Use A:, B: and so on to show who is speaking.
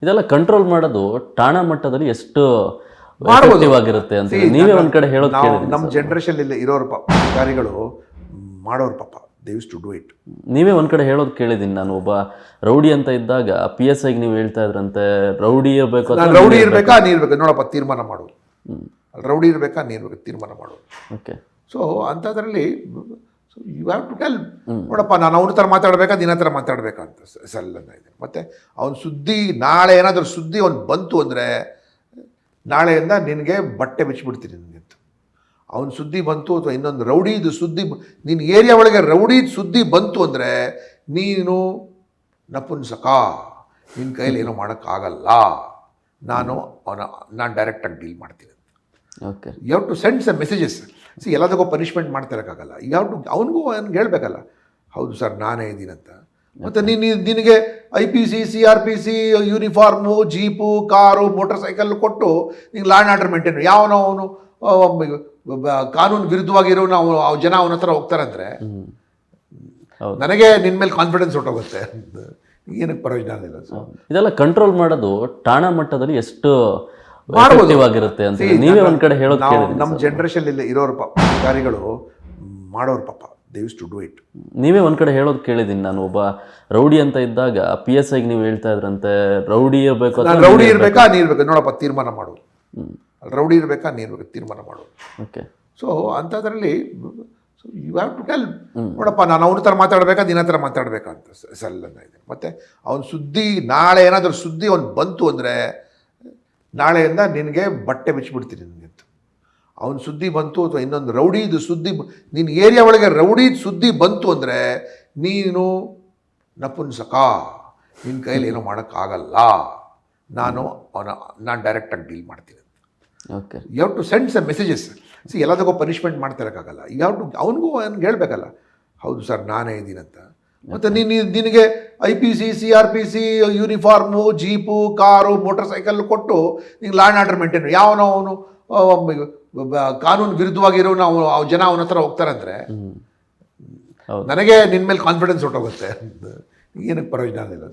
A: ಇದೆಲ್ಲ ಕಂಟ್ರೋಲ್ ಮಾಡೋದು ಠಾಣಾ ಮಟ್ಟದಲ್ಲಿ ಎಷ್ಟು
B: ಮಾಡ್ಬೋದು.
A: effective ಆಗಿರುತ್ತೆ ಅಂತ ನೀವೇ ಒಂದ್ ಕಡೆ ಹೇಳೋದು ಕೇಳಿದ್ದೀನಿ
B: ನಮ್ಮ
A: ಸರ್.
B: ಜನರೇಷನ್ ಇರೋರು ಪಾಪ ಅಧಿಕಾರಿಗಳು ಮಾಡೋರು ಪಾಪ they use to do it.
A: ನೀವೇ ಒಂದ್ ಕಡೆ ಹೇಳೋದು ಕೇಳಿದ್ದೀನಿ, ನಾನು ಒಬ್ಬ ರೌಡಿ ಅಂತ ಇದ್ದಾಗ PSI ನೀವು ಹೇಳ್ತಾ ಇದ್ರಂತೆ ರೌಡಿ ಇರಬೇಕು
B: ನಾನು ರೌಡಿ ಇರಬೇಕಾ ನೀ ಇರ್ಬೇಕು ನೋಡಪ್ಪ ತೀರ್ಮಾನ ಮಾಡು. ರೌಡಿ ಇರಬೇಕಾ ನೀ ಇರ್ಬೇಕು ತೀರ್ಮಾನ ಮಾಡು.
A: ಓಕೆ.
B: ಸೊ ಅಂಥದ್ರಲ್ಲಿ ಯು ಹ್ಯಾವ್ ಟು ಟೆಲ್ ನೋಡಪ್ಪ ನಾನು ಅವ್ರ ಥರ ಮಾತಾಡಬೇಕಾ ನಿನ್ನ ಹತ್ರ ಮಾತಾಡಬೇಕಾ ಅಂತ ಸಲ್ಲ ಇದೆ. ಮತ್ತು ಅವ್ನ ಸುದ್ದಿ ನಾಳೆ ಏನಾದರೂ ಸುದ್ದಿ ಅವ್ನು ಬಂತು ಅಂದರೆ ನಾಳೆಯಿಂದ ನಿನಗೆ ಬಟ್ಟೆ ಬಿಚ್ಚಿಬಿಡ್ತೀನಿ ನಿನಗೆ ಅಂತ. ಅವ್ನ ಸುದ್ದಿ ಬಂತು ಅಥವಾ ಇನ್ನೊಂದು ರೌಡಿದು ಸುದ್ದಿ ನಿನ್ನ ಏರಿಯಾ ಒಳಗೆ ರೌಡಿದು ಸುದ್ದಿ ಬಂತು ಅಂದರೆ ನೀನು ನಪುಂಸಕ, ನಿನ್ನ ಕೈಯಲ್ಲಿ ಏನೋ ಮಾಡೋಕ್ಕಾಗಲ್ಲ, ನಾನು ಡೈರೆಕ್ಟಾಗಿ ಡೀಲ್ ಮಾಡ್ತೀನಿ.
A: Okay.
B: You have to send some messages. ಎಲ್ಲದಕ್ಕೂ ಪನಿಷ್ಮೆಂಟ್ ಮಾಡ್ತಿರೋಕ್ಕಾಗಲ್ಲ. ಯು ಹ್ಯಾವ್ ಟು ಅವನಿಗೂ ಅವ್ನಿಗೆ ಹೇಳಬೇಕಲ್ಲ, ಹೌದು ಸರ್ ನಾನೇ ಇದ್ದೀನಂತ. ಮತ್ತು ನಿನಗೆ IPC CRPC uniform jeep car motor cycle ಕೊಟ್ಟು ನಿಂಗೆ ಲಾ ಆ್ಯಂಡ್ ಆರ್ಡರ್ ಮೇಂಟೈನ್ ಯಾವನೋ ಅವನು ಕಾನೂನು ವಿರುದ್ಧವಾಗಿರೋನು ಅವ್ ಜನ ಅವನ ಹತ್ರ ಹೋಗ್ತಾರಂದ್ರೆ ನನಗೆ ನಿನ್ನ ಮೇಲೆ ಕಾನ್ಫಿಡೆನ್ಸ್ ಹೊಟ್ಟೋಗುತ್ತೆ. ಏನಕ್ಕೆ ಪ್ರಯೋಜನ ಇಲ್ಲ.
A: ಇದೆಲ್ಲ ಕಂಟ್ರೋಲ್ ಮಾಡೋದು ಠಾಣಾ ಮಟ್ಟದಲ್ಲಿ ಎಷ್ಟು
B: ಮಾಡ್ಬೋದು.
A: effective ಆಗಿರುತ್ತೆ ಅಂತ ನೀವೇ ಒಂದ್ ಕಡೆ ಹೇಳೋದು ಕೇಳಿದ್ದೀನಿ
B: ನಮ್ಮ
A: ಸರ್.
B: ಜನರೇಷನ್ ಇರೋರು ಪಾಪ ಅಧಿಕಾರಿಗಳು ಮಾಡೋರು ಪಾಪ they use to do it.
A: ನೀವೇ ಒಂದ್ ಕಡೆ ಹೇಳೋದು ಕೇಳಿದ್ದೀನಿ, ನಾನು ಒಬ್ಬ ರೌಡಿ ಅಂತ ಇದ್ದಾಗ PSI ನೀವು ಹೇಳ್ತಾ ಇದ್ರಂತೆ ರೌಡಿ ಇರಬೇಕು
B: ನಾನು ರೌಡಿ ಇರಬೇಕಾ ನೀ ಇರ್ಬೇಕು ನೋಡಪ್ಪ ತೀರ್ಮಾನ ಮಾಡು. ರೌಡಿ ಇರಬೇಕಾ ನೀ ಇರ್ಬೇಕು ತೀರ್ಮಾನ ಮಾಡು.
A: ಓಕೆ.
B: ಸೊ ಅಂಥದ್ರಲ್ಲಿ ಯು ಹ್ಯಾವ್ ಟು ಟೆಲ್ ನೋಡಪ್ಪ ನಾನು ಅವ್ರ ಥರ ಮಾತಾಡಬೇಕಾ ನಿನ್ನ ಹತ್ರ ಮಾತಾಡಬೇಕಾ ಅಂತ ಸಲ್ಲ ಇದೆ. ಮತ್ತು ಅವ್ನ ಸುದ್ದಿ ನಾಳೆ ಏನಾದರೂ ಸುದ್ದಿ ಅವ್ನು ಬಂತು ಅಂದರೆ ನಾಳೆಯಿಂದ ನಿನಗೆ ಬಟ್ಟೆ ಬಿಚ್ಚಿಬಿಡ್ತೀನಿ ನಿನಗೆ ಅಂತ. ಅವ್ನ ಸುದ್ದಿ ಬಂತು ಅಥವಾ ಇನ್ನೊಂದು ರೌಡಿದು ಸುದ್ದಿ ನಿನ್ನ ಏರಿಯಾ ಒಳಗೆ ರೌಡಿದು ಸುದ್ದಿ ಬಂತು ಅಂದರೆ ನೀನು ನಪುಂಸಕ, ನಿನ್ನ ಕೈಯಲ್ಲಿ ಏನೋ ಮಾಡೋಕ್ಕಾಗಲ್ಲ, ನಾನು ಡೈರೆಕ್ಟಾಗಿ ಡೀಲ್ ಮಾಡ್ತೀನಿ.
A: Okay.
B: You have to send some messages. ಎಲ್ಲದಕ್ಕೂ ಪನಿಷ್ಮೆಂಟ್ ಮಾಡ್ತಿರೋಕ್ಕಾಗಲ್ಲ. ಯು ಹ್ಯಾವ್ ಟು ಅವನಿಗೂ ಅವ್ನಿಗೆ ಹೇಳಬೇಕಲ್ಲ, ಹೌದು ಸರ್ ನಾನೇ ಇದ್ದೀನಂತ. ಮತ್ತು ನಿನಗೆ IPC CRPC uniform jeep car motor cycle ಕೊಟ್ಟು ನಿಂಗೆ ಲಾ ಆ್ಯಂಡ್ ಆರ್ಡರ್ ಮೇಂಟೈನ್ ಯಾವನೋ ಅವನು ಕಾನೂನು ವಿರುದ್ಧವಾಗಿರೋನು ಅವ್ ಜನ ಅವನ ಹತ್ರ ಹೋಗ್ತಾರಂದ್ರೆ ನನಗೆ ನಿನ್ನ ಮೇಲೆ ಕಾನ್ಫಿಡೆನ್ಸ್ ಹೊಟ್ಟೋಗುತ್ತೆ. ಏನಕ್ಕೆ ಪ್ರಯೋಜನ ಇಲ್ಲ.